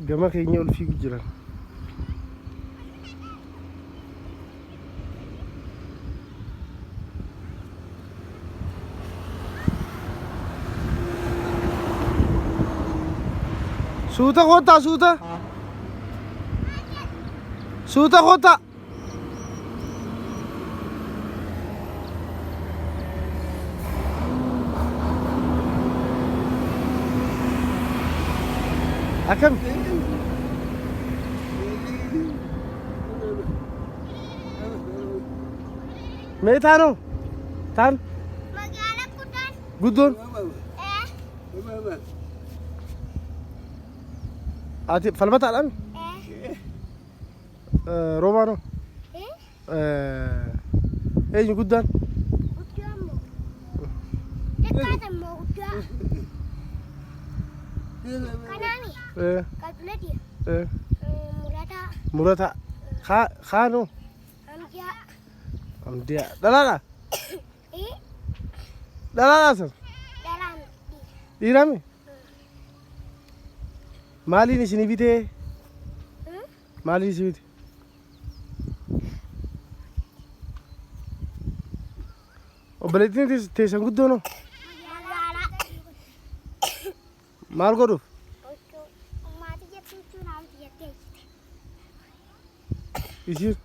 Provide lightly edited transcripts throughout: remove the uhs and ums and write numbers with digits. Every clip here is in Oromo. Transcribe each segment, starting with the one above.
Gama keenya ol fiigu jiran. Suuta kota, suuta. Suuta kota. Akam. Mee taanoo? Taan? Magaalaa guddaan. Guddoon? Ati falmataadhaan? Roomaanoo? Eenyu guddaan? Guddaan moo? Xiqqaatan moo guddaa? Kanaani? Kalkuleetiya. Murataa. Murataa. Kaanoo? Amdiyaa. Amdiyaa. Dhalaadhaa? Dhalaadhaa san? Dhalaan. Dhiirame? Maaliin isinii bitee? Maaliin isinii bitee? Obboleettiin teessan guddoonoo? Magaalaa. Maal godhuuf? Maatii jechuun haamti jettee. Isiin?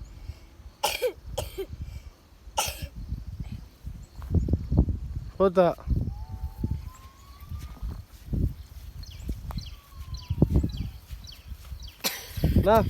Kota. Nah.